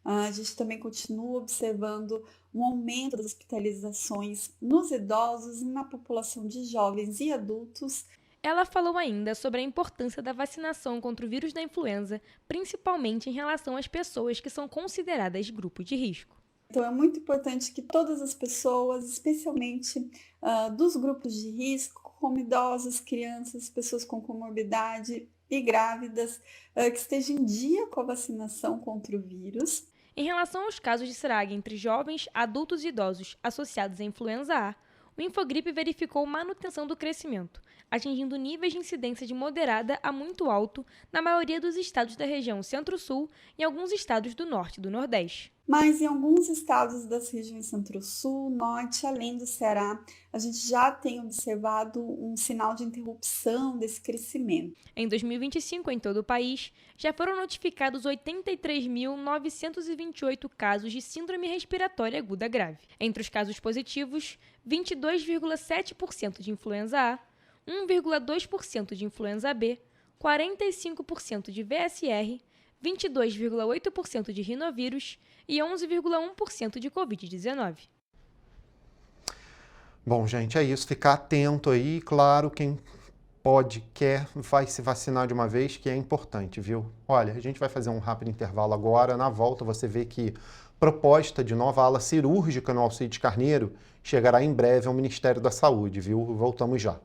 A gente também continua observando um aumento das hospitalizações nos idosos e na população de jovens e adultos. Ela falou ainda sobre a importância da vacinação contra o vírus da influenza, principalmente em relação às pessoas que são consideradas grupo de risco. Então é muito importante que todas as pessoas, especialmente dos grupos de risco, como idosos, crianças, pessoas com comorbidade e grávidas, que estejam em dia com a vacinação contra o vírus. Em relação aos casos de SRAG entre jovens, adultos e idosos associados à influenza A, o Infogripe verificou manutenção do crescimento, atingindo níveis de incidência de moderada a muito alto na maioria dos estados da região Centro-Sul e em alguns estados do Norte e do Nordeste. Mas em alguns estados das regiões Centro-Sul, Norte, além do Ceará, a gente já tem observado um sinal de interrupção desse crescimento. Em 2025, em todo o país, já foram notificados 83.928 casos de síndrome respiratória aguda grave. Entre os casos positivos, 22,7% de influenza A, 1,2% de influenza B, 45% de VSR, 22,8% de rinovírus e 11,1% de Covid-19. Bom, gente, é isso. Ficar atento aí. Claro, quem pode, quer, vai se vacinar de uma vez, que é importante, viu? Olha, a gente vai fazer um rápido intervalo agora. Na volta, você vê que proposta de nova ala cirúrgica no Alcides Carneiro chegará em breve ao Ministério da Saúde, viu? Voltamos já.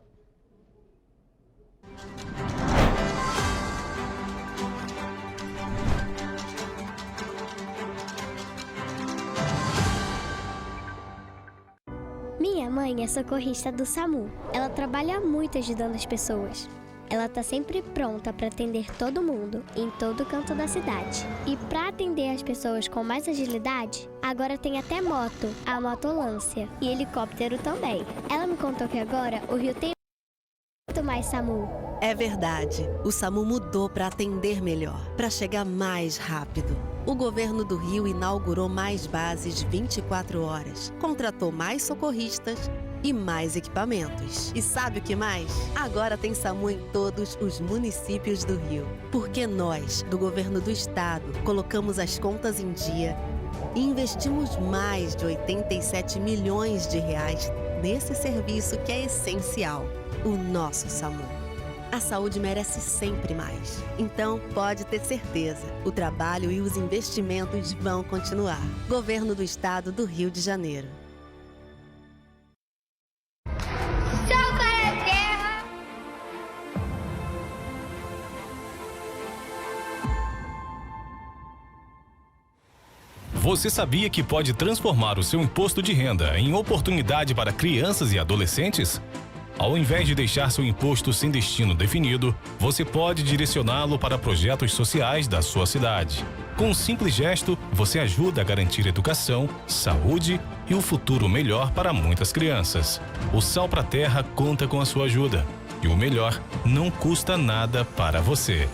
Minha mãe é socorrista do SAMU. Ela trabalha muito ajudando as pessoas. Ela tá sempre pronta para atender todo mundo, em todo canto da cidade. E para atender as pessoas com mais agilidade, agora tem até moto, a motolância, e helicóptero também. Ela me contou que agora o Rio tem muito mais SAMU. É verdade, o SAMU mudou para atender melhor, para chegar mais rápido. O governo do Rio inaugurou mais bases 24 horas, contratou mais socorristas e mais equipamentos. E sabe o que mais? Agora tem SAMU em todos os municípios do Rio. Porque nós, do governo do estado, colocamos as contas em dia e investimos mais de 87 milhões de reais nesse serviço que é essencial, o nosso SAMU. A saúde merece sempre mais. Então, pode ter certeza, o trabalho e os investimentos vão continuar. Governo do Estado do Rio de Janeiro. Você sabia que pode transformar o seu imposto de renda em oportunidade para crianças e adolescentes? Ao invés de deixar seu imposto sem destino definido, você pode direcioná-lo para projetos sociais da sua cidade. Com um simples gesto, você ajuda a garantir educação, saúde e um futuro melhor para muitas crianças. O Sal pra Terra conta com a sua ajuda. E o melhor, não custa nada para você.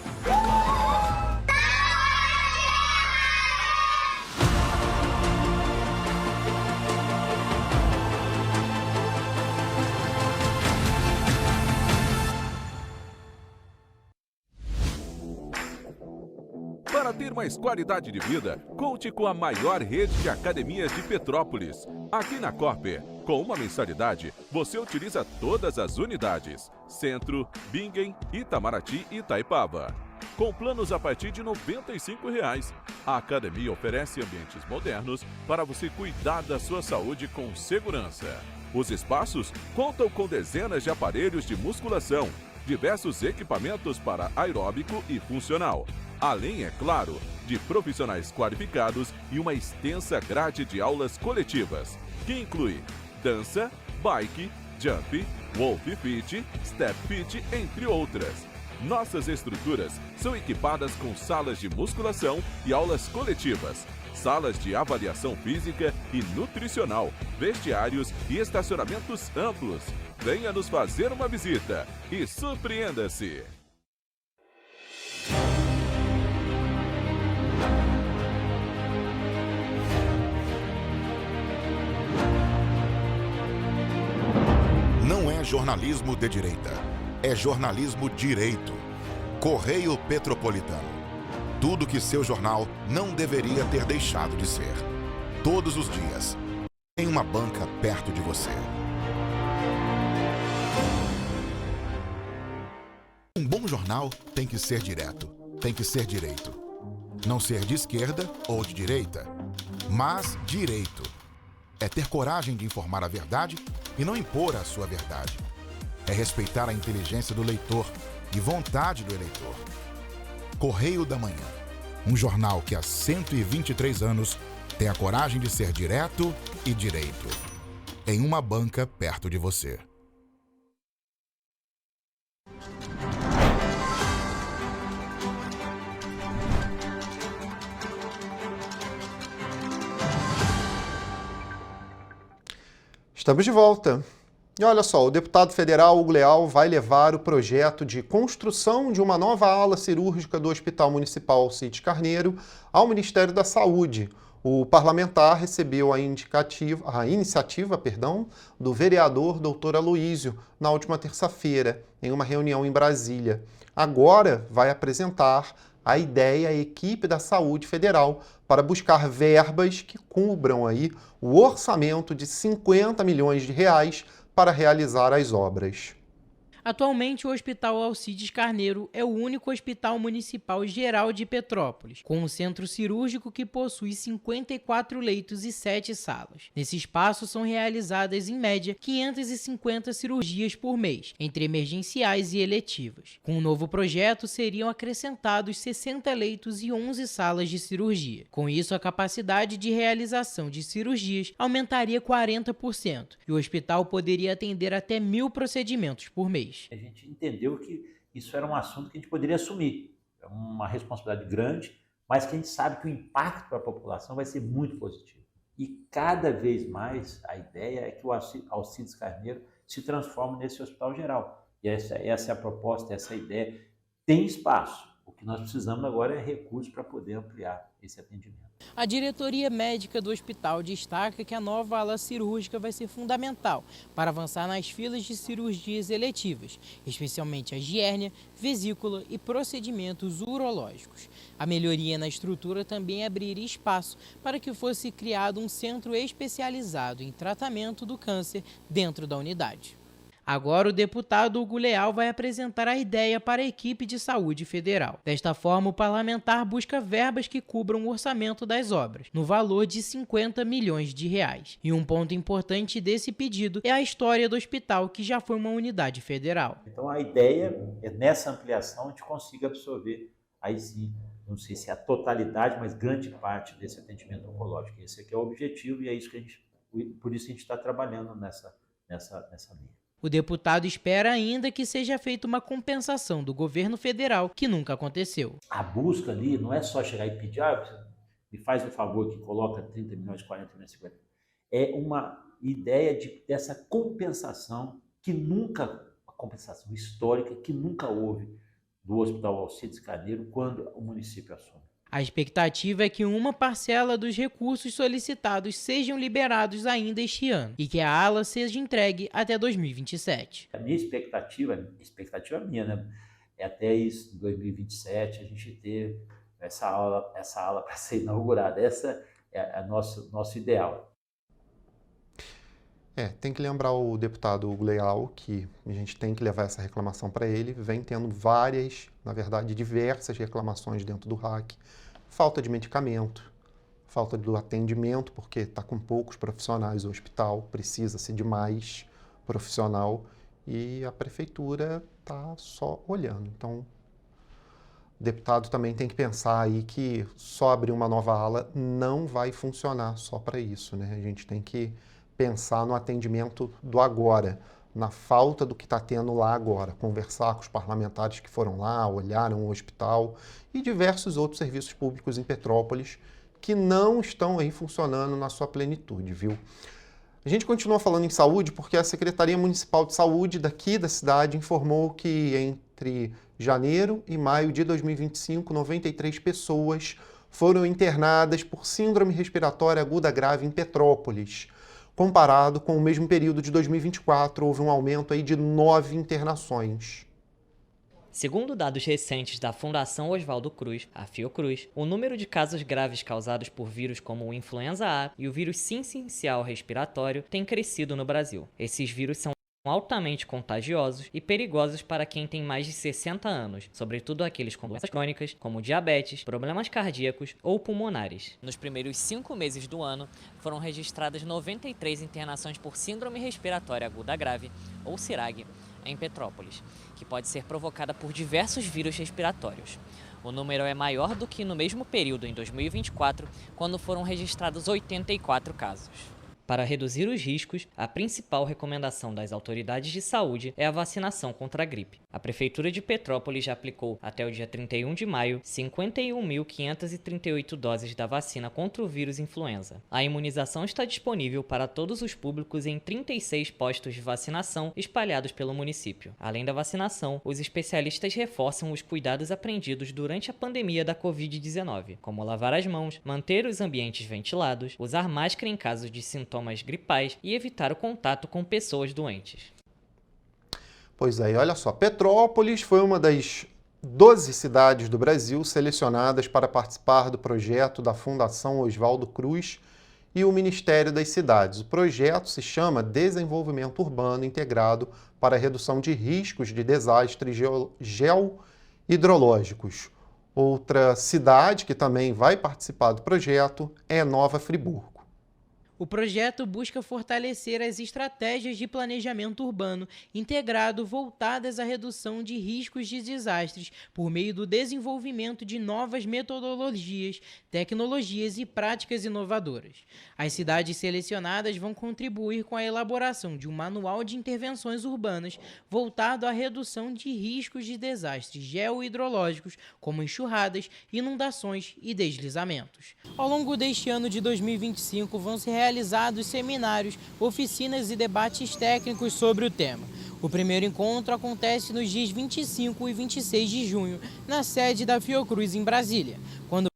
Para ter mais qualidade de vida, conte com a maior rede de academias de Petrópolis. Aqui na Corper, com uma mensalidade, você utiliza todas as unidades: Centro, Bingen, Itamaraty e Itaipava. Com planos a partir de R$ 95,00. A academia oferece ambientes modernos para você cuidar da sua saúde com segurança. Os espaços contam com dezenas de aparelhos de musculação, diversos equipamentos para aeróbico e funcional. Além, é claro, de profissionais qualificados e uma extensa grade de aulas coletivas, que inclui dança, bike, jump, wolf fit, step fit, entre outras. Nossas estruturas são equipadas com salas de musculação e aulas coletivas, salas de avaliação física e nutricional, vestiários e estacionamentos amplos. Venha nos fazer uma visita e surpreenda-se! Não é jornalismo de direita, é jornalismo direito. Correio Petropolitano. Tudo que seu jornal não deveria ter deixado de ser. Todos os dias, em uma banca perto de você. Um bom jornal tem que ser direto, tem que ser direito. Não ser de esquerda ou de direita, mas direito. É ter coragem de informar a verdade e não impor a sua verdade. É respeitar a inteligência do leitor e vontade do eleitor. Correio da Manhã, um jornal que há 123 anos tem a coragem de ser direto e direito. Em uma banca perto de você. Estamos de volta. E olha só, o deputado federal Hugo Leal vai levar o projeto de construção de uma nova ala cirúrgica do Hospital Municipal Alcides Carneiro ao Ministério da Saúde. O parlamentar recebeu a iniciativa do vereador Dr. Aloísio na última terça-feira, em uma reunião em Brasília. Agora vai apresentar a ideia à equipe da Saúde Federal para buscar verbas que cubram aí o orçamento de 50 milhões de reais para realizar as obras. Atualmente, o Hospital Alcides Carneiro é o único hospital municipal geral de Petrópolis, com um centro cirúrgico que possui 54 leitos e 7 salas. Nesse espaço são realizadas, em média, 550 cirurgias por mês, entre emergenciais e eletivas. Com o novo projeto, seriam acrescentados 60 leitos e 11 salas de cirurgia. Com isso, a capacidade de realização de cirurgias aumentaria 40%, e o hospital poderia atender até 1.000 procedimentos por mês. A gente entendeu que isso era um assunto que a gente poderia assumir. É uma responsabilidade grande, mas que a gente sabe que o impacto para a população vai ser muito positivo. E cada vez mais a ideia é que o Alcides Carneiro se transforme nesse hospital geral. E essa é a proposta, essa ideia. Tem espaço, O que nós precisamos agora é recursos para poder ampliar esse atendimento. A diretoria médica do hospital destaca que a nova ala cirúrgica vai ser fundamental para avançar nas filas de cirurgias eletivas, especialmente a de hérnia, vesícula e procedimentos urológicos. A melhoria na estrutura também abriria espaço para que fosse criado um centro especializado em tratamento do câncer dentro da unidade. Agora o deputado Hugo Leal vai apresentar a ideia para a equipe de saúde federal. Desta forma, o parlamentar busca verbas que cubram o orçamento das obras, no valor de 50 milhões de reais. E um ponto importante desse pedido é a história do hospital, que já foi uma unidade federal. Então a ideia é nessa ampliação a gente consiga absorver, aí sim, não sei se é a totalidade, mas grande parte desse atendimento oncológico. Esse aqui é o objetivo e é isso que por isso a gente está trabalhando nessa linha. O deputado espera ainda que seja feita uma compensação do governo federal, que nunca aconteceu. A busca ali não é só chegar e pedir, me faz um favor que coloca 30 milhões, 40 milhões, 50. É uma ideia dessa compensação uma compensação histórica que nunca houve do Hospital Alcides Carneiro quando o município assume. A expectativa é que uma parcela dos recursos solicitados sejam liberados ainda este ano e que a ala seja entregue até 2027. A minha expectativa minha, né, é até isso, em 2027, a gente ter essa ala para ser inaugurada. Essa é nosso ideal. Tem que lembrar o deputado Hugo Leal que a gente tem que levar essa reclamação para ele. Vem tendo diversas reclamações dentro do RAC. Falta de medicamento, falta do atendimento, porque está com poucos profissionais o hospital, precisa-se de mais profissional e a prefeitura está só olhando. Então, o deputado também tem que pensar aí que só abrir uma nova ala não vai funcionar só para isso, né? A gente tem que pensar no atendimento do agora, na falta do que está tendo lá agora, conversar com os parlamentares que foram lá, olharam o hospital e diversos outros serviços públicos em Petrópolis que não estão aí funcionando na sua plenitude, viu? A gente continua falando em saúde porque a Secretaria Municipal de Saúde daqui da cidade informou que entre janeiro e maio de 2025, 93 pessoas foram internadas por síndrome respiratória aguda grave em Petrópolis. Comparado com o mesmo período de 2024, houve um aumento aí de 9 internações. Segundo dados recentes da Fundação Oswaldo Cruz, a Fiocruz, o número de casos graves causados por vírus como o influenza A e o vírus sincicial respiratório tem crescido no Brasil. Esses vírus são altamente contagiosos e perigosos para quem tem mais de 60 anos, sobretudo aqueles com doenças crônicas, como diabetes, problemas cardíacos ou pulmonares. Nos primeiros 5 meses do ano, foram registradas 93 internações por síndrome respiratória aguda grave, ou SIRAG, em Petrópolis, que pode ser provocada por diversos vírus respiratórios. O número é maior do que no mesmo período em 2024, quando foram registrados 84 casos. Para reduzir os riscos, a principal recomendação das autoridades de saúde é a vacinação contra a gripe. A Prefeitura de Petrópolis já aplicou, até o dia 31 de maio, 51.538 doses da vacina contra o vírus influenza. A imunização está disponível para todos os públicos em 36 postos de vacinação espalhados pelo município. Além da vacinação, os especialistas reforçam os cuidados aprendidos durante a pandemia da Covid-19, como lavar as mãos, manter os ambientes ventilados, usar máscara em casos de sintomas gripais e evitar o contato com pessoas doentes. Pois é, olha só, Petrópolis foi uma das 12 cidades do Brasil selecionadas para participar do projeto da Fundação Oswaldo Cruz e o Ministério das Cidades. O projeto se chama Desenvolvimento Urbano Integrado para a Redução de Riscos de Desastres Geohidrológicos. Outra cidade que também vai participar do projeto é Nova Friburgo. O projeto busca fortalecer as estratégias de planejamento urbano integrado voltadas à redução de riscos de desastres por meio do desenvolvimento de novas metodologias, tecnologias e práticas inovadoras. As cidades selecionadas vão contribuir com a elaboração de um manual de intervenções urbanas voltado à redução de riscos de desastres geohidrológicos, como enxurradas, inundações e deslizamentos. Ao longo deste ano de 2025 vão se realizados seminários, oficinas e debates técnicos sobre o tema. O primeiro encontro acontece nos dias 25 e 26 de junho, na sede da Fiocruz, em Brasília, quando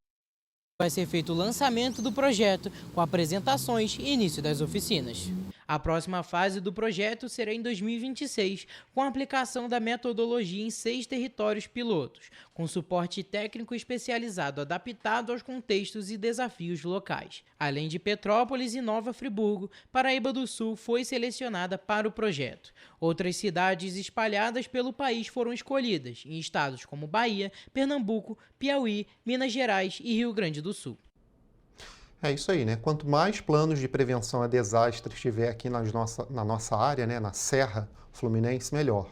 vai ser feito o lançamento do projeto, com apresentações e início das oficinas. A próxima fase do projeto será em 2026, com a aplicação da metodologia em 6 territórios pilotos, com suporte técnico especializado adaptado aos contextos e desafios locais. Além de Petrópolis e Nova Friburgo, Paraíba do Sul foi selecionada para o projeto. Outras cidades espalhadas pelo país foram escolhidas, em estados como Bahia, Pernambuco, Piauí, Minas Gerais e Rio Grande do Sul. É isso aí, né? Quanto mais planos de prevenção a desastres tiver aqui na nossa área, né, na Serra Fluminense, melhor.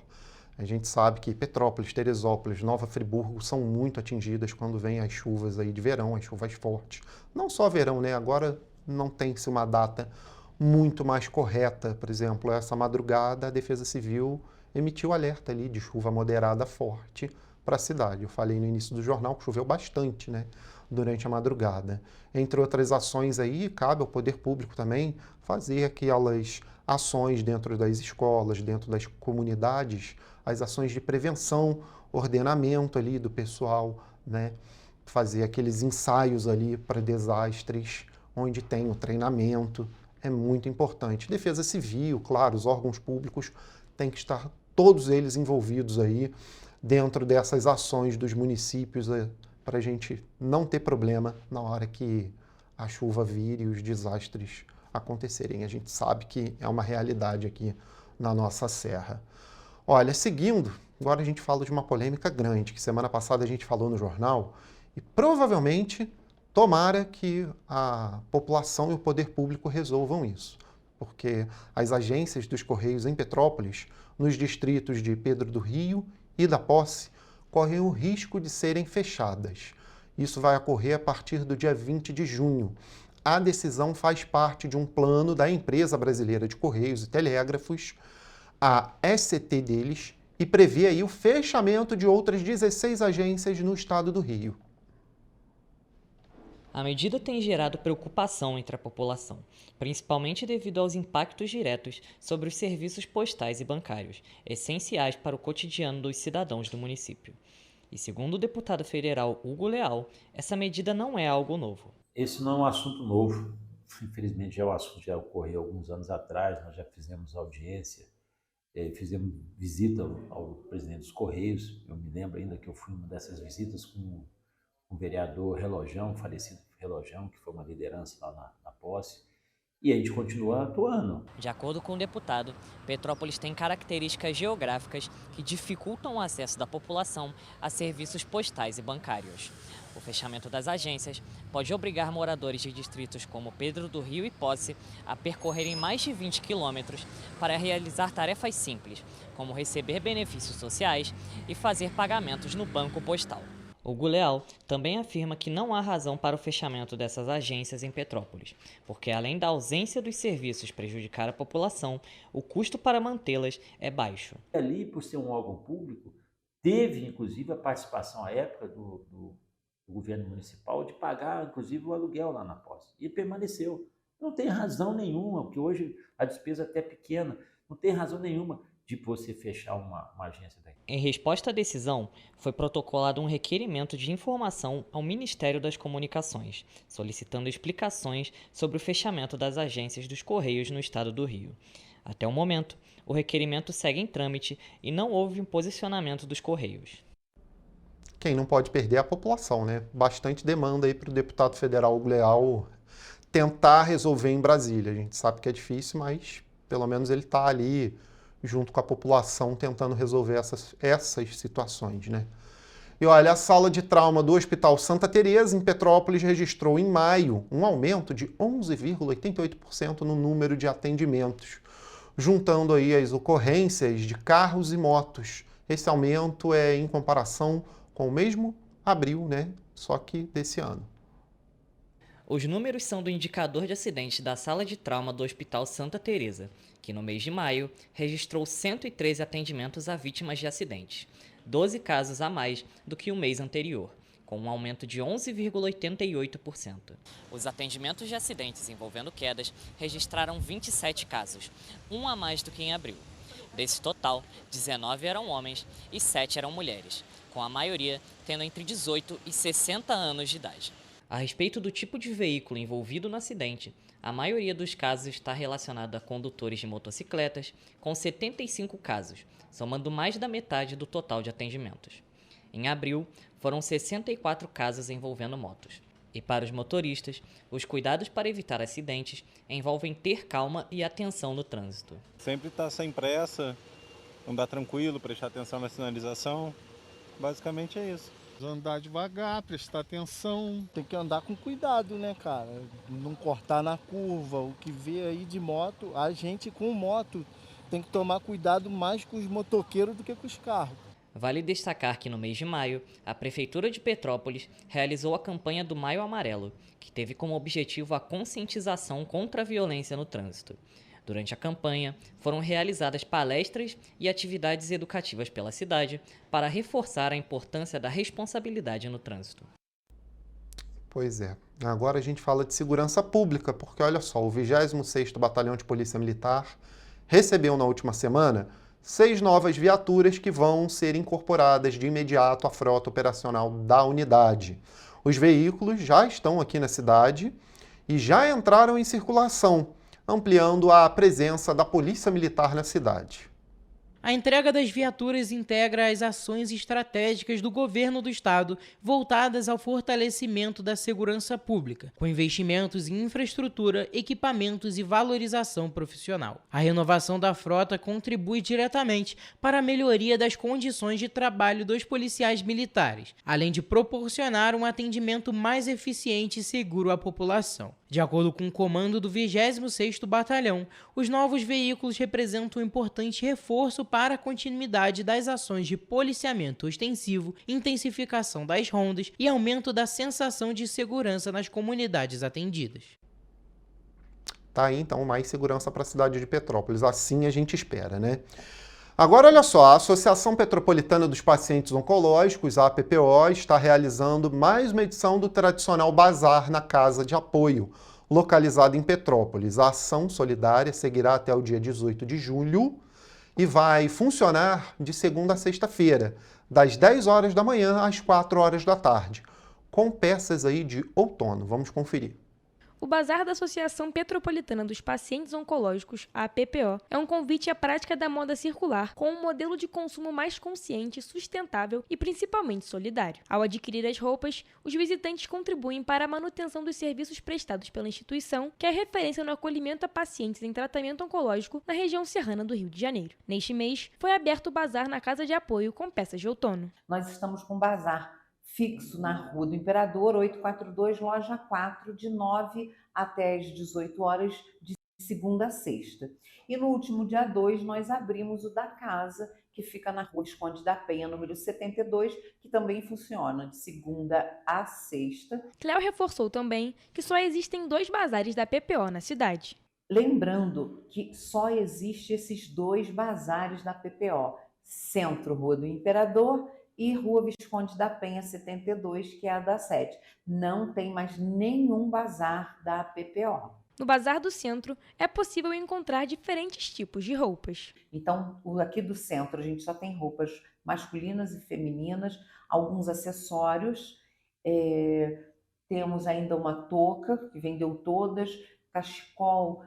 A gente sabe que Petrópolis, Teresópolis, Nova Friburgo são muito atingidas quando vem as chuvas aí de verão, as chuvas fortes. Não só verão, né? Agora não tem-se uma data muito mais correta. Por exemplo, essa madrugada a Defesa Civil emitiu alerta ali de chuva moderada forte para a cidade. Eu falei no início do jornal que choveu bastante, né, durante a madrugada. Entre outras ações aí, cabe ao poder público também fazer aquelas ações dentro das escolas, dentro das comunidades, as ações de prevenção, ordenamento ali do pessoal, né, fazer aqueles ensaios ali para desastres, onde tem o treinamento, é muito importante. Defesa Civil, claro, os órgãos públicos têm que estar todos eles envolvidos aí dentro dessas ações dos municípios, para a gente não ter problema na hora que a chuva vir e os desastres acontecerem. A gente sabe que é uma realidade aqui na nossa serra. Olha, seguindo, agora a gente fala de uma polêmica grande, que semana passada a gente falou no jornal, e provavelmente, tomara que a população e o poder público resolvam isso, porque as agências dos Correios em Petrópolis, nos distritos de Pedro do Rio e da Posse, correm o risco de serem fechadas. Isso vai ocorrer a partir do dia 20 de junho. A decisão faz parte de um plano da Empresa Brasileira de Correios e Telégrafos, a SCT deles, e prevê aí o fechamento de outras 16 agências no estado do Rio. A medida tem gerado preocupação entre a população, principalmente devido aos impactos diretos sobre os serviços postais e bancários, essenciais para o cotidiano dos cidadãos do município. E segundo o deputado federal Hugo Leal, essa medida não é algo novo. Esse não é um assunto novo. Infelizmente, o assunto já ocorreu alguns anos atrás, nós já fizemos audiência, fizemos visita ao presidente dos Correios. Eu me lembro ainda que eu fui uma dessas visitas com o vereador Relojão, falecido Relojão, que foi uma liderança lá na Posse, e a gente continua atuando. De acordo com o deputado, Petrópolis tem características geográficas que dificultam o acesso da população a serviços postais e bancários. O fechamento das agências pode obrigar moradores de distritos como Pedro do Rio e Posse a percorrerem mais de 20 quilômetros para realizar tarefas simples, como receber benefícios sociais e fazer pagamentos no banco postal. Hugo Leal também afirma que não há razão para o fechamento dessas agências em Petrópolis, porque além da ausência dos serviços prejudicar a população, o custo para mantê-las é baixo. Ali, por ser um órgão público, teve inclusive a participação à época do governo municipal de pagar inclusive o aluguel lá na Posse, e permaneceu. Não tem razão nenhuma, porque hoje a despesa é até pequena, não tem razão nenhuma de você fechar uma agência daqui. Em resposta à decisão, foi protocolado um requerimento de informação ao Ministério das Comunicações, solicitando explicações sobre o fechamento das agências dos Correios no estado do Rio. Até o momento, o requerimento segue em trâmite e não houve um posicionamento dos Correios. Quem não pode perder é a população, né? Bastante demanda aí para o deputado federal Hugo Leal tentar resolver em Brasília. A gente sabe que é difícil, mas pelo menos ele está ali junto com a população, tentando resolver essas situações, né? E olha, a sala de trauma do Hospital Santa Teresa, em Petrópolis, registrou em maio um aumento de 11,88% no número de atendimentos, juntando aí as ocorrências de carros e motos. Esse aumento é em comparação com o mesmo abril, né? Só que desse ano. Os números são do indicador de acidentes da sala de trauma do Hospital Santa Teresa, que no mês de maio registrou 113 atendimentos a vítimas de acidentes, 12 casos a mais do que o mês anterior, com um aumento de 11,88%. Os atendimentos de acidentes envolvendo quedas registraram 27 casos, um a mais do que em abril. Desse total, 19 eram homens e 7 eram mulheres, com a maioria tendo entre 18 e 60 anos de idade. A respeito do tipo de veículo envolvido no acidente, a maioria dos casos está relacionada a condutores de motocicletas, com 75 casos, somando mais da metade do total de atendimentos. Em abril, foram 64 casos envolvendo motos. E para os motoristas, os cuidados para evitar acidentes envolvem ter calma e atenção no trânsito. Sempre estar sem pressa, andar tranquilo, prestar atenção na sinalização, basicamente é isso. Andar devagar, prestar atenção, tem que andar com cuidado, né, cara? Não cortar na curva, o que vê aí de moto, a gente com moto tem que tomar cuidado mais com os motoqueiros do que com os carros. Vale destacar que no mês de maio, a Prefeitura de Petrópolis realizou a campanha do Maio Amarelo, que teve como objetivo a conscientização contra a violência no trânsito. Durante a campanha, foram realizadas palestras e atividades educativas pela cidade para reforçar a importância da responsabilidade no trânsito. Pois é. Agora a gente fala de segurança pública, porque olha só, o 26º Batalhão de Polícia Militar recebeu na última semana 6 novas viaturas que vão ser incorporadas de imediato à frota operacional da unidade. Os veículos já estão aqui na cidade e já entraram em circulação, ampliando a presença da Polícia Militar na cidade. A entrega das viaturas integra as ações estratégicas do governo do estado voltadas ao fortalecimento da segurança pública, com investimentos em infraestrutura, equipamentos e valorização profissional. A renovação da frota contribui diretamente para a melhoria das condições de trabalho dos policiais militares, além de proporcionar um atendimento mais eficiente e seguro à população. De acordo com o comando do 26º Batalhão, os novos veículos representam um importante reforço para a continuidade das ações de policiamento ostensivo, intensificação das rondas e aumento da sensação de segurança nas comunidades atendidas. Tá aí, então, mais segurança para a cidade de Petrópolis. Assim a gente espera, né? Agora, olha só, a Associação Petropolitana dos Pacientes Oncológicos, a APPO, está realizando mais uma edição do tradicional Bazar na Casa de Apoio, localizada em Petrópolis. A ação solidária seguirá até o dia 18 de julho e vai funcionar de segunda a sexta-feira, das 10 horas da manhã às 4 horas da tarde, com peças aí de outono. Vamos conferir. O Bazar da Associação Petropolitana dos Pacientes Oncológicos, a APPO, é um convite à prática da moda circular com um modelo de consumo mais consciente, sustentável e principalmente solidário. Ao adquirir as roupas, os visitantes contribuem para a manutenção dos serviços prestados pela instituição, que é referência no acolhimento a pacientes em tratamento oncológico na região serrana do Rio de Janeiro. Neste mês, foi aberto o Bazar na Casa de Apoio com peças de outono. Nós estamos com um bazar fixo na Rua do Imperador, 842, loja 4, de 9 até as 18 horas, de segunda a sexta. E no último dia 2, nós abrimos o da casa, que fica na Rua Visconde da Penha, número 72, que também funciona de segunda a sexta. Cléo reforçou também que só existem 2 bazares da PPO na cidade. Lembrando que só existem esses 2 bazares da PPO, Centro Rua do Imperador e Rua Visconde da Penha 72, que é a da sede. Não tem mais nenhum bazar da PPO. No Bazar do Centro, é possível encontrar diferentes tipos de roupas. Então, aqui do centro, a gente só tem roupas masculinas e femininas, alguns acessórios, temos ainda uma touca, que vendeu todas, cachecol,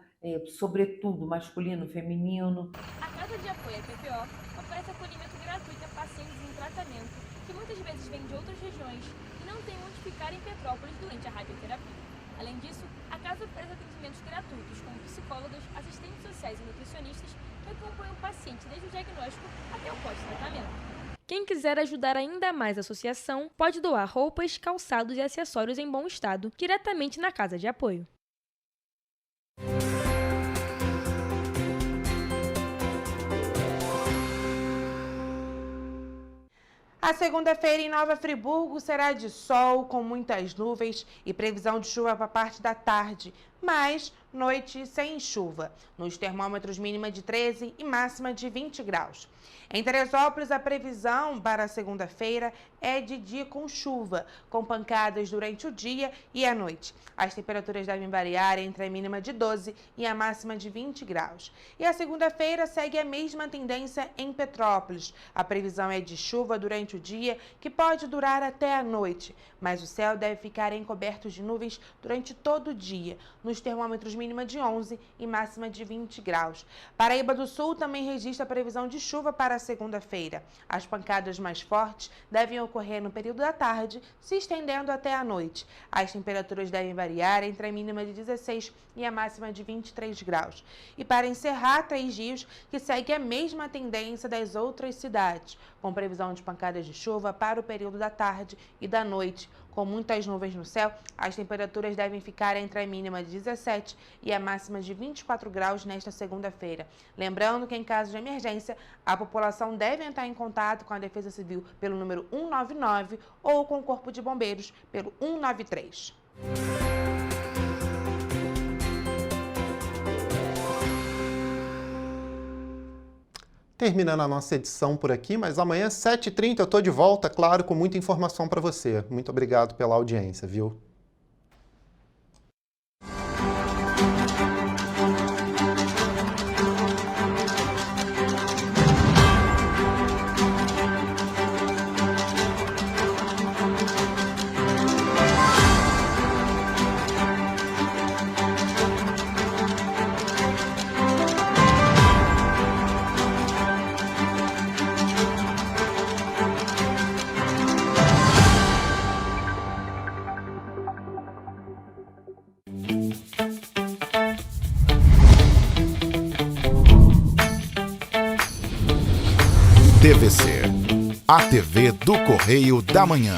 sobretudo masculino, feminino. A Casa de Apoio à PPO oferece acolhimento gratuito a pacientes em tratamento que muitas vezes vêm de outras regiões e não têm onde ficar em Petrópolis durante a radioterapia. Além disso, a casa oferece atendimentos gratuitos com psicólogos, assistentes sociais e nutricionistas que acompanham o paciente desde o diagnóstico até o pós-tratamento. Quem quiser ajudar ainda mais a associação pode doar roupas, calçados e acessórios em bom estado diretamente na Casa de Apoio. A segunda-feira em Nova Friburgo será de sol, com muitas nuvens e previsão de chuva para a parte da tarde. mas noite sem chuva. Nos termômetros mínima de 13 e máxima de 20 graus. Em Teresópolis, a previsão para segunda-feira é de dia com chuva, com pancadas durante o dia e a noite. As temperaturas devem variar entre a mínima de 12 e a máxima de 20 graus. E a segunda-feira segue a mesma tendência em Petrópolis. A previsão é de chuva durante o dia, que pode durar até a noite, mas o céu deve ficar encoberto de nuvens durante todo o dia, nos termômetros mínima de 11 e máxima de 20 graus. Paraíba do Sul também registra a previsão de chuva para a segunda-feira. As pancadas mais fortes devem ocorrer no período da tarde, se estendendo até a noite. As temperaturas devem variar entre a mínima de 16 e a máxima de 23 graus. E para encerrar, Três Rios, que segue a mesma tendência das outras cidades, com previsão de pancadas de chuva para o período da tarde e da noite. Com muitas nuvens no céu, as temperaturas devem ficar entre a mínima de 17 e a máxima de 24 graus nesta segunda-feira. Lembrando que, em caso de emergência, a população deve entrar em contato com a Defesa Civil pelo número 199 ou com o Corpo de Bombeiros pelo 193. Terminando a nossa edição por aqui, mas amanhã, 7h30, eu estou de volta, claro, com muita informação para você. Muito obrigado pela audiência, viu? TVC, a TV do Correio da Manhã.